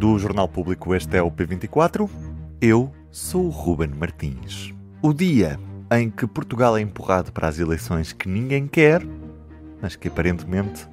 do Jornal Público, este é o P24. Eu sou o Ruben Martins. O dia em que Portugal é empurrado para as eleições que ninguém quer, mas que aparentemente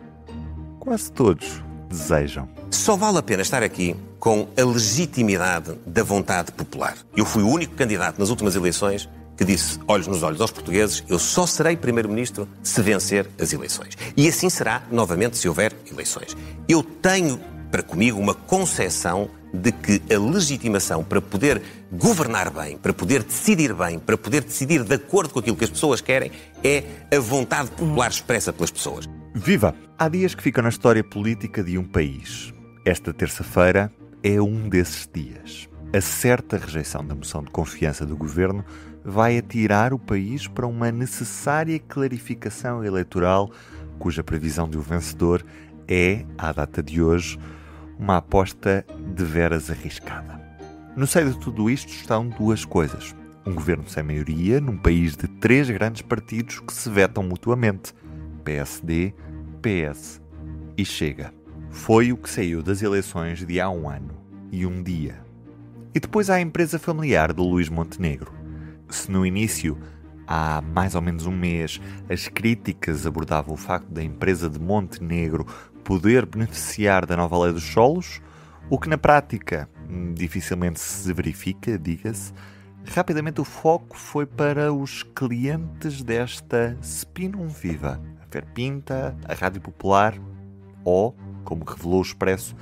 quase todos desejam. Só vale a pena estar aqui com a legitimidade da vontade popular. Eu fui o único candidato nas últimas eleições que disse, olhos nos olhos aos portugueses, eu só serei primeiro-ministro se vencer as eleições. E assim será novamente se houver eleições. Eu tenho para comigo uma concepção de que a legitimação para poder governar bem, para poder decidir bem, para poder decidir de acordo com aquilo que as pessoas querem, é a vontade popular expressa pelas pessoas. Viva! Há dias que ficam na história política de um país. Esta terça-feira é um desses dias. A certa rejeição da moção de confiança do governo vai atirar o país para uma necessária clarificação eleitoral, cuja previsão de um vencedor é, à data de hoje, uma aposta deveras arriscada. No seio de tudo isto estão duas coisas. Um governo sem maioria, num país de 3 grandes partidos que se vetam mutuamente: PSD, PS e Chega. Foi o que saiu das eleições de há um ano e um dia. E depois há a empresa familiar de Luís Montenegro. Se no início, há mais ou menos um mês, as críticas abordavam o facto da empresa de Montenegro poder beneficiar da nova lei dos solos, o que na prática dificilmente se verifica, diga-se, rapidamente o foco foi para os clientes desta Spinum Viva, a Ferpinta, a Rádio Popular ou, como revelou o Expresso,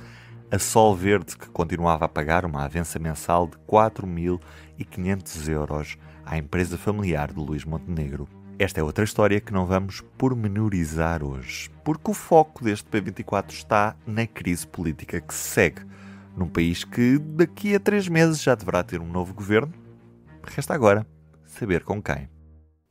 a Sol Verde, que continuava a pagar uma avança mensal de 4.500 euros à empresa familiar de Luís Montenegro. Esta é outra história que não vamos pormenorizar hoje, porque o foco deste P24 está na crise política que se segue, num país que daqui a 3 meses já deverá ter um novo governo. Resta agora saber com quem.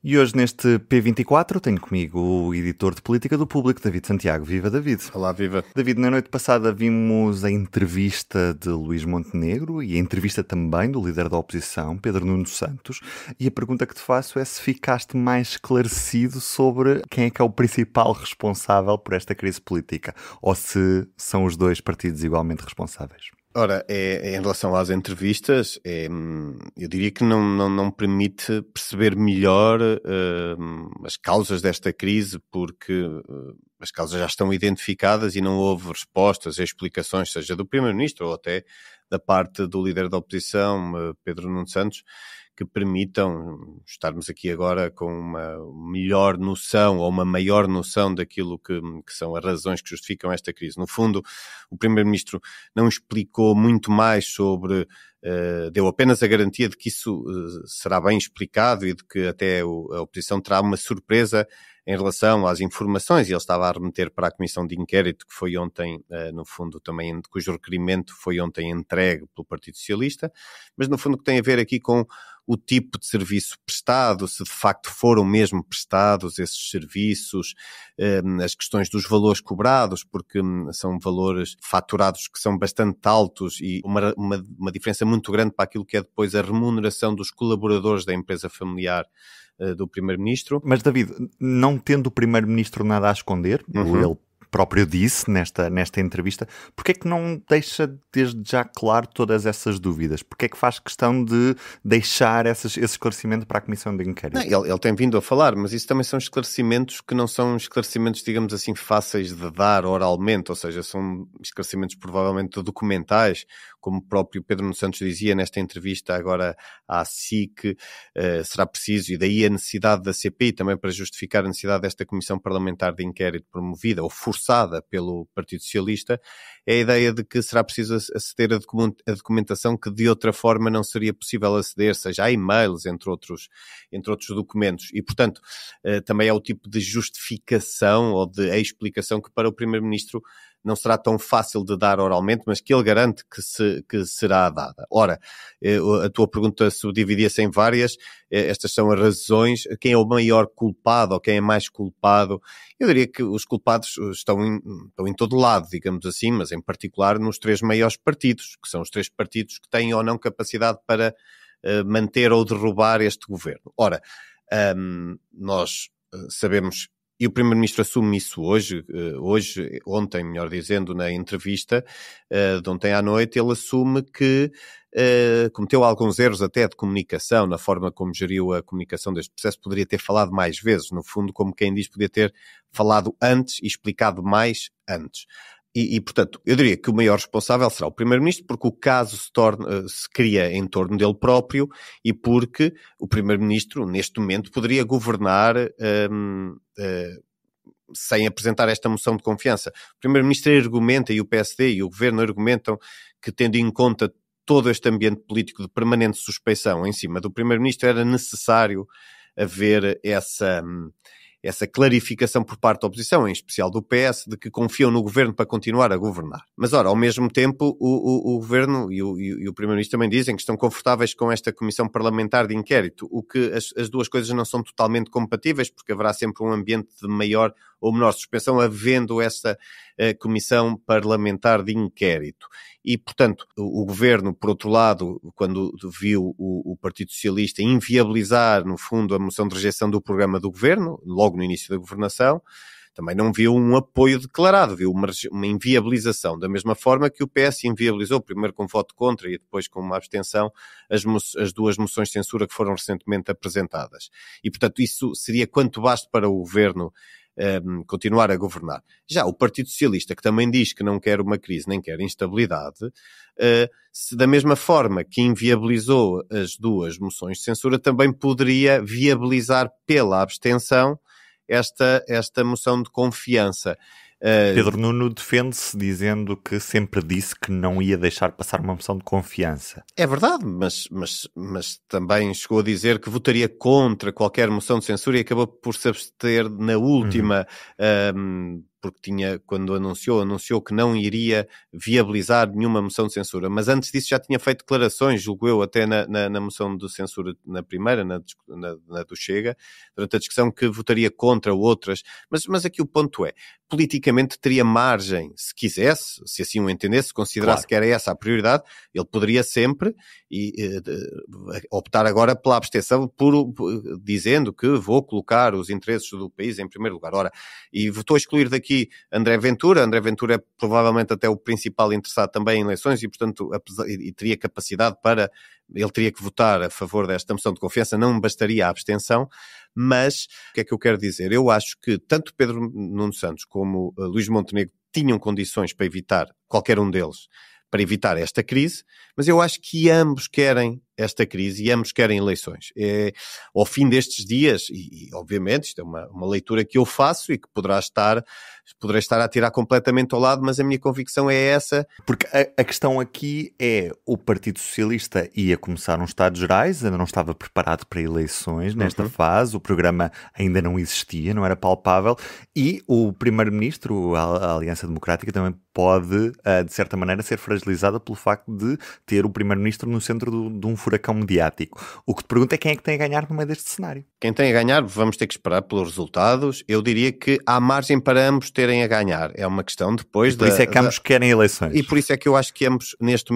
E hoje neste P24 tenho comigo o editor de política do Público, David Santiago. Viva, David. Olá, viva. David, na noite passada vimos a entrevista de Luís Montenegro e a entrevista também do líder da oposição, Pedro Nuno Santos, e a pergunta que te faço é se ficaste mais esclarecido sobre quem é que é o principal responsável por esta crise política, ou se são os dois partidos igualmente responsáveis. Ora, em relação às entrevistas, eu diria que não permite perceber melhor as causas desta crise, porque as causas já estão identificadas e não houve respostas e explicações, seja do Primeiro-Ministro ou até da parte do líder da oposição, Pedro Nuno Santos, que permitam estarmos aqui agora com uma melhor noção ou uma maior noção daquilo que são as razões que justificam esta crise. No fundo, o Primeiro-Ministro não explicou muito mais sobre, deu apenas a garantia de que isso será bem explicado e de que até a oposição terá uma surpresa em relação às informações, e ele estava a remeter para a Comissão de Inquérito, que foi ontem, no fundo, também, cujo requerimento foi ontem entregue pelo Partido Socialista, mas no fundo o que tem a ver aqui com o tipo de serviço prestado, se de facto foram mesmo prestados esses serviços, as questões dos valores cobrados, porque são valores faturados que são bastante altos e uma diferença muito grande para aquilo que é depois a remuneração dos colaboradores da empresa familiar do Primeiro-Ministro. Mas, David, não tendo o Primeiro-Ministro nada a esconder, ele próprio disse nesta entrevista, porque é que não deixa desde já claro todas essas dúvidas? Porque é que faz questão de deixar esse esclarecimento para a Comissão de Inquérito? Não, ele tem vindo a falar, mas isso também são esclarecimentos que não são esclarecimentos, digamos assim, fáceis de dar oralmente, ou seja, são esclarecimentos provavelmente documentais, como o próprio Pedro Nuno Santos dizia nesta entrevista agora à SIC, será preciso, e daí a necessidade da CPI também para justificar a necessidade desta Comissão Parlamentar de Inquérito promovida ou forçada pelo Partido Socialista, é a ideia de que será preciso aceder a documentação que de outra forma não seria possível aceder, seja a e-mails, entre outros documentos. E, portanto, também é o tipo de justificação ou de explicação que para o Primeiro-Ministro não será tão fácil de dar oralmente, mas que ele garante que será dada. Ora, a tua pergunta subdividia-se em várias, estas são as razões, quem é o maior culpado ou quem é mais culpado? Eu diria que os culpados estão em todo lado, digamos assim, mas em particular nos 3 maiores partidos, que são os 3 partidos que têm ou não capacidade para manter ou derrubar este governo. Ora, nós sabemos E o Primeiro-Ministro assume isso ontem, melhor dizendo, na entrevista de ontem à noite, ele assume que cometeu alguns erros até de comunicação, na forma como geriu a comunicação deste processo, poderia ter falado mais vezes, no fundo, como quem diz, podia ter falado antes e explicado mais antes. E, portanto, eu diria que o maior responsável será o Primeiro-Ministro, porque o caso se cria em torno dele próprio e porque o Primeiro-Ministro, neste momento, poderia governar sem apresentar esta moção de confiança. O Primeiro-Ministro argumenta, e o PSD e o Governo argumentam, que tendo em conta todo este ambiente político de permanente suspeição em cima do Primeiro-Ministro, era necessário haver essa clarificação por parte da oposição, em especial do PS, de que confiam no Governo para continuar a governar. Mas, ora, ao mesmo tempo, o Governo e o Primeiro-Ministro também dizem que estão confortáveis com esta Comissão Parlamentar de Inquérito, o que as duas coisas não são totalmente compatíveis, porque haverá sempre um ambiente de maior ou menor suspensão, havendo esta Comissão Parlamentar de Inquérito. E, portanto, o Governo, por outro lado, quando viu o Partido Socialista inviabilizar, no fundo, a moção de rejeição do programa do Governo, logo no início da governação, também não viu um apoio declarado, viu uma inviabilização, da mesma forma que o PS inviabilizou, primeiro com voto contra e depois com uma abstenção, as duas moções de censura que foram recentemente apresentadas. E, portanto, isso seria quanto basta para o Governo continuar a governar. Já o Partido Socialista, que também diz que não quer uma crise nem quer instabilidade, da mesma forma que inviabilizou as duas moções de censura, também poderia viabilizar pela abstenção esta moção de confiança. Pedro Nuno defende-se dizendo que sempre disse que não ia deixar passar uma moção de confiança. É verdade, mas também chegou a dizer que votaria contra qualquer moção de censura e acabou por se abster na última, porque quando anunciou que não iria viabilizar nenhuma moção de censura. Mas antes disso já tinha feito declarações, julgo eu, até na moção de censura, na primeira, na do Chega, durante a discussão, que votaria contra outras. Mas aqui o ponto é, politicamente teria margem, se quisesse, se assim o entendesse, se considerasse que era essa a prioridade, ele poderia sempre optar agora pela abstenção, dizendo que vou colocar os interesses do país em primeiro lugar. Ora, e votou a excluir daqui André Ventura. André Ventura é provavelmente até o principal interessado também em eleições e, portanto, e teria capacidade ele teria que votar a favor desta moção de confiança, não bastaria a abstenção. Mas, o que é que eu quero dizer? Eu acho que tanto Pedro Nuno Santos como Luís Montenegro tinham condições para evitar, qualquer um deles, para evitar esta crise, mas eu acho que ambos querem esta crise e ambos querem eleições. Ao fim destes dias, e obviamente isto é uma leitura que eu faço e que poderei estar a tirar completamente ao lado, mas a minha convicção é essa. Porque a questão aqui é, o Partido Socialista ia começar uns Estados Gerais, ainda não estava preparado para eleições nesta fase, o programa ainda não existia, não era palpável, e o Primeiro-Ministro, a Aliança Democrática, também pode, de certa maneira, ser fragilizada pelo facto de ter o Primeiro-Ministro no centro de um furacão mediático. O que te pergunto é quem é que tem a ganhar no meio deste cenário. Quem tem a ganhar, vamos ter que esperar pelos resultados. Eu diria que há margem para ambos terem a ganhar. É uma questão depois por isso é que ambos querem eleições. E por isso é que eu acho que ambos, neste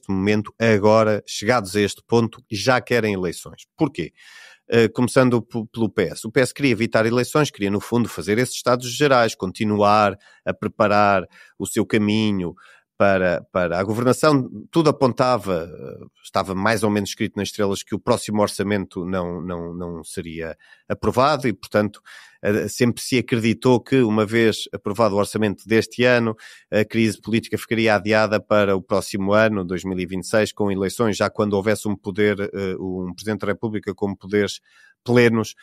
momento, agora, chegados a este ponto, já querem eleições. Porquê? Começando pelo PS. O PS queria evitar eleições, queria, no fundo, fazer esses Estados Gerais, continuar a preparar o seu caminho para a governação. Tudo apontava, estava mais ou menos escrito nas estrelas, que o próximo orçamento não seria aprovado e, portanto, sempre se acreditou que, uma vez aprovado o orçamento deste ano, a crise política ficaria adiada para o próximo ano, 2026, com eleições, já quando houvesse um Presidente da República com poderes plenos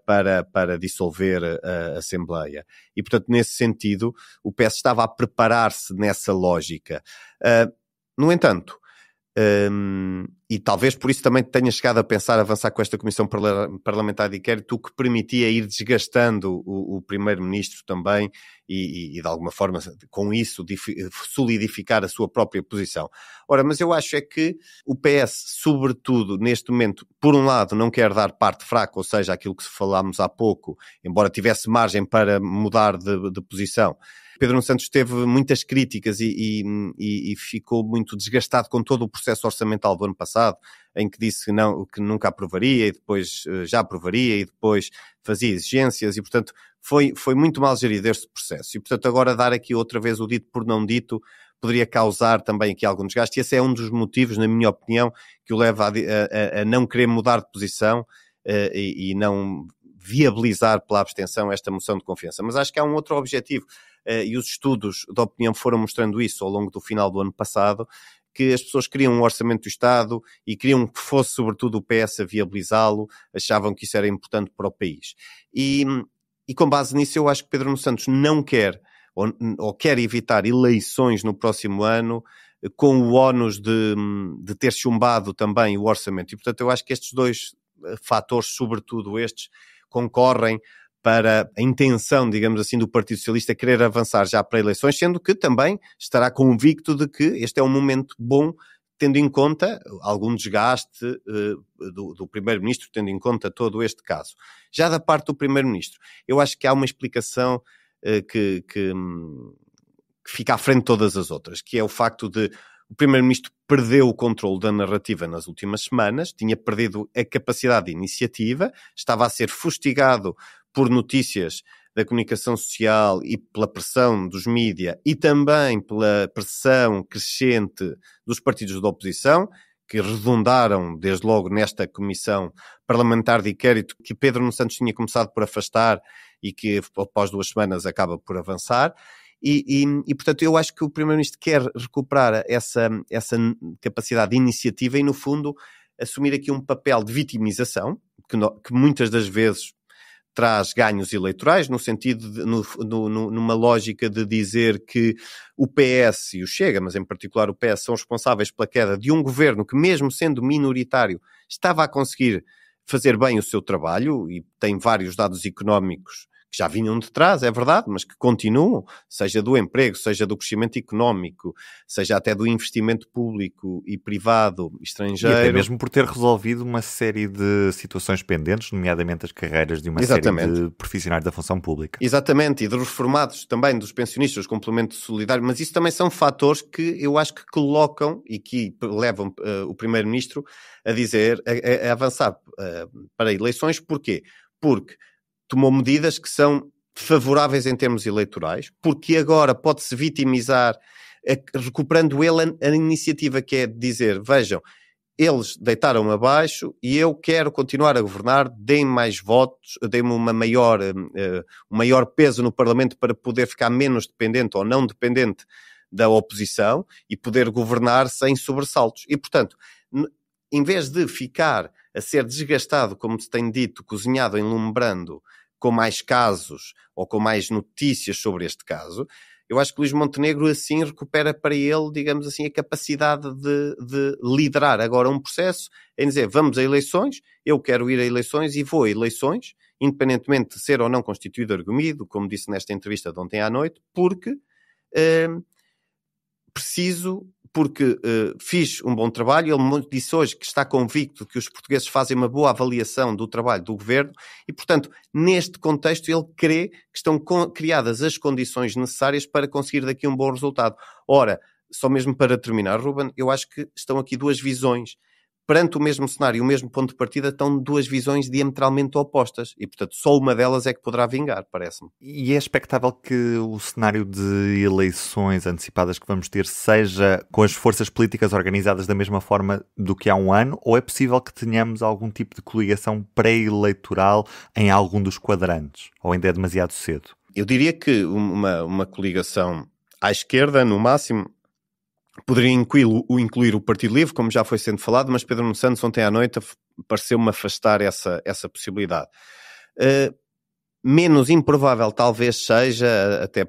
para dissolver a Assembleia. E, portanto, nesse sentido, o PS estava a preparar-se nessa lógica. No entanto, e talvez por isso também tenha chegado a pensar avançar com esta Comissão Parlamentar de Inquérito, o que permitia ir desgastando o Primeiro-Ministro também e de alguma forma com isso solidificar a sua própria posição. Ora, mas eu acho é que o PS, sobretudo neste momento, por um lado não quer dar parte fraca, ou seja, aquilo que falámos há pouco, embora tivesse margem para mudar de posição, Pedro Nuno Santos teve muitas críticas e ficou muito desgastado com todo o processo orçamental do ano passado, em que disse que nunca aprovaria e depois já aprovaria e depois fazia exigências e, portanto, foi muito mal gerido este processo. E, portanto, agora dar aqui outra vez o dito por não dito poderia causar também aqui algum desgaste. E esse é um dos motivos, na minha opinião, que o leva a não querer mudar de posição e não viabilizar pela abstenção esta moção de confiança. Mas acho que há um outro objetivo, e os estudos de opinião foram mostrando isso ao longo do final do ano passado, que as pessoas queriam um orçamento do Estado e queriam que fosse sobretudo o PS a viabilizá-lo, achavam que isso era importante para o país. E com base nisso eu acho que Pedro Nuno Santos não quer, ou quer evitar eleições no próximo ano, com o ónus de ter chumbado também o orçamento. E, portanto, eu acho que estes dois fatores, sobretudo estes, concorrem para a intenção, digamos assim, do Partido Socialista querer avançar já para eleições, sendo que também estará convicto de que este é um momento bom, tendo em conta algum desgaste do Primeiro-Ministro, tendo em conta todo este caso. Já da parte do Primeiro-Ministro, eu acho que há uma explicação que fica à frente de todas as outras, que é o facto de o Primeiro-Ministro perdeu o controle da narrativa nas últimas semanas, tinha perdido a capacidade de iniciativa, estava a ser fustigado por notícias da comunicação social e pela pressão dos mídia e também pela pressão crescente dos partidos da oposição, que redundaram desde logo nesta comissão parlamentar de inquérito que Pedro Nuno Santos tinha começado por afastar e que após 2 semanas acaba por avançar. E, portanto, eu acho que o Primeiro-Ministro quer recuperar essa capacidade de iniciativa e, no fundo, assumir aqui um papel de vitimização, que muitas das vezes traz ganhos eleitorais, no sentido de, numa lógica de dizer que o PS e o Chega, mas em particular o PS, são responsáveis pela queda de um governo que, mesmo sendo minoritário, estava a conseguir fazer bem o seu trabalho e tem vários dados económicos que já vinham de trás, é verdade, mas que continuam, seja do emprego, seja do crescimento económico, seja até do investimento público e privado estrangeiro. E até mesmo por ter resolvido uma série de situações pendentes, nomeadamente as carreiras de uma série de profissionais da função pública. Exatamente, e de reformados também, dos pensionistas, complemento solidário, mas isso também são fatores que eu acho que colocam e que levam o Primeiro-Ministro a dizer, a avançar para eleições. Porquê? Porque tomou medidas que são favoráveis em termos eleitorais, porque agora pode-se vitimizar, recuperando ele a iniciativa que é de dizer, vejam, eles deitaram abaixo e eu quero continuar a governar, deem-me mais votos, deem-me um maior peso no Parlamento para poder ficar menos dependente ou não dependente da oposição e poder governar sem sobressaltos. E, portanto, em vez de ficar a ser desgastado, como se tem dito, cozinhado, enlumbrando, com mais casos ou com mais notícias sobre este caso, eu acho que Luís Montenegro assim recupera para ele, digamos assim, a capacidade de liderar agora um processo em dizer, vamos a eleições, eu quero ir a eleições e vou a eleições, independentemente de ser ou não constituído arguido, como disse nesta entrevista de ontem à noite, porque porque fiz um bom trabalho. Ele disse hoje que está convicto que os portugueses fazem uma boa avaliação do trabalho do governo e, portanto, neste contexto ele crê que estão criadas as condições necessárias para conseguir daqui um bom resultado. Ora, só mesmo para terminar, Ruben, eu acho que estão aqui duas visões. Perante o mesmo cenário, o mesmo ponto de partida, estão duas visões diametralmente opostas e, portanto, só uma delas é que poderá vingar, parece-me. E é expectável que o cenário de eleições antecipadas que vamos ter seja com as forças políticas organizadas da mesma forma do que há um ano, ou é possível que tenhamos algum tipo de coligação pré-eleitoral em algum dos quadrantes? Ou ainda é demasiado cedo? Eu diria que uma coligação à esquerda, no máximo, poderia incluir o Partido Livre, como já foi sendo falado, mas Pedro Nuno Santos ontem à noite pareceu-me afastar essa possibilidade. Menos improvável talvez seja, até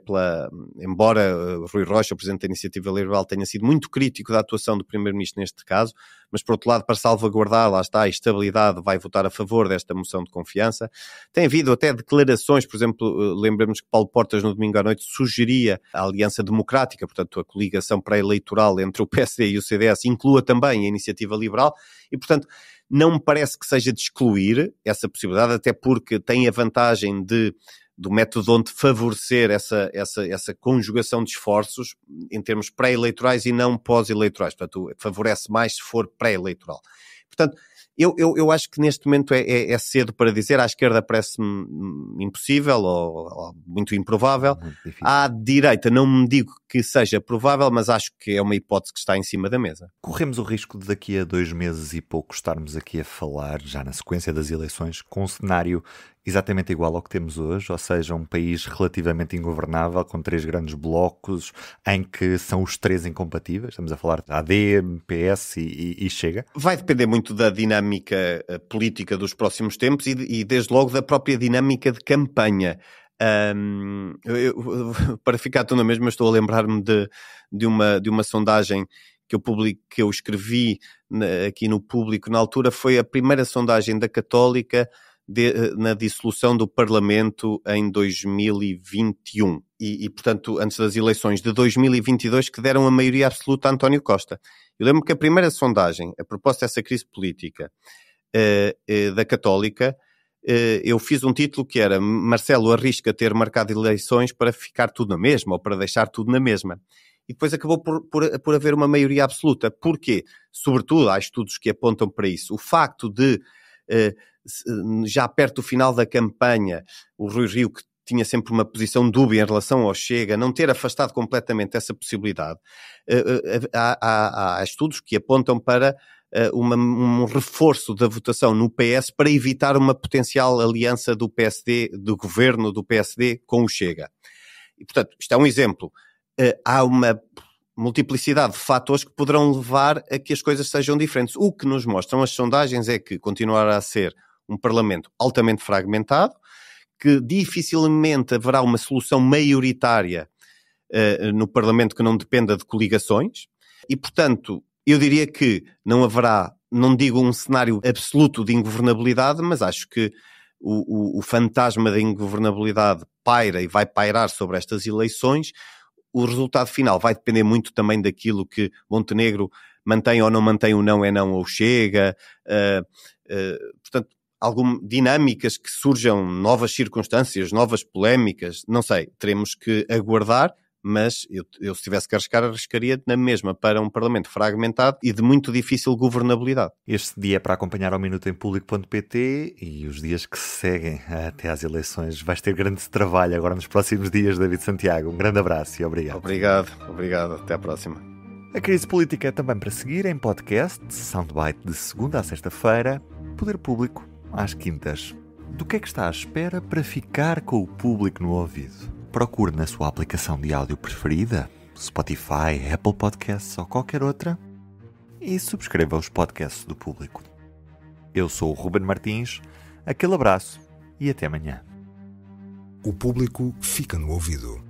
embora Rui Rocha, o Presidente da Iniciativa Liberal, tenha sido muito crítico da atuação do Primeiro-Ministro neste caso, mas por outro lado, para salvaguardar, lá está, a estabilidade, vai votar a favor desta moção de confiança. Tem havido até declarações, por exemplo, lembremos que Paulo Portas no domingo à noite sugeria a Aliança Democrática, portanto a coligação pré-eleitoral entre o PSD e o CDS, inclua também a Iniciativa Liberal, e portanto não me parece que seja de excluir essa possibilidade, até porque tem a vantagem de do método onde favorecer essa conjugação de esforços em termos pré-eleitorais e não pós-eleitorais. Portanto, favorece mais se for pré-eleitoral. Portanto, eu acho que neste momento é cedo para dizer. À esquerda parece-me impossível ou muito improvável. Muito à direita não me digo que seja provável, mas acho que é uma hipótese que está em cima da mesa. Corremos o risco de daqui a 2 meses e pouco estarmos aqui a falar, já na sequência das eleições, com um cenário exatamente igual ao que temos hoje, ou seja, um país relativamente ingovernável, com 3 grandes blocos, em que são os 3 incompatíveis. Estamos a falar de AD, PS e Chega. Vai depender muito da dinâmica política dos próximos tempos e desde logo da própria dinâmica de campanha. Para ficar tudo na mesma, estou a lembrar-me de uma sondagem que eu escrevi aqui no Público na altura. Foi a primeira sondagem da Católica na dissolução do Parlamento em 2021 e, portanto, antes das eleições de 2022, que deram a maioria absoluta a António Costa. Eu lembro que a primeira sondagem, a propósito dessa crise política da Católica, eu fiz um título que era: Marcelo arrisca ter marcado eleições para ficar tudo na mesma, ou para deixar tudo na mesma. E depois acabou por haver uma maioria absoluta. Porquê? Sobretudo, há estudos que apontam para isso. O facto de, já perto do final da campanha, o Rui Rio, que tinha sempre uma posição dúbia em relação ao Chega, não ter afastado completamente essa possibilidade. Há estudos que apontam para um reforço da votação no PS para evitar uma potencial aliança do PSD, do governo do PSD com o Chega. E, portanto, isto é um exemplo. Há uma multiplicidade de fatores que poderão levar a que as coisas sejam diferentes. O que nos mostram as sondagens é que continuará a ser um Parlamento altamente fragmentado, que dificilmente haverá uma solução maioritária no Parlamento que não dependa de coligações e, portanto, eu diria que não haverá, não digo um cenário absoluto de ingovernabilidade, mas acho que o fantasma da ingovernabilidade paira e vai pairar sobre estas eleições. O resultado final vai depender muito também daquilo que Montenegro mantém ou não mantém o não é não ou Chega. Portanto, algumas dinâmicas que surjam, novas circunstâncias, novas polémicas, não sei, teremos que aguardar. Mas eu se tivesse que arriscar, arriscaria na mesma para um Parlamento fragmentado e de muito difícil governabilidade. Este dia é para acompanhar ao minuto em público.pt e os dias que se seguem até às eleições. Vais ter grande trabalho agora nos próximos dias, David Santiago. Um grande abraço e obrigado. Obrigado. Até à próxima. A Crise Política é também para seguir em podcast, Soundbite de segunda a sexta-feira, Poder Público às quintas. Do que é que está à espera para ficar com o público no ouvido? Procure na sua aplicação de áudio preferida, Spotify, Apple Podcasts ou qualquer outra, e subscreva os podcasts do Público. Eu sou o Ruben Martins, aquele abraço e até amanhã. O Público fica no ouvido.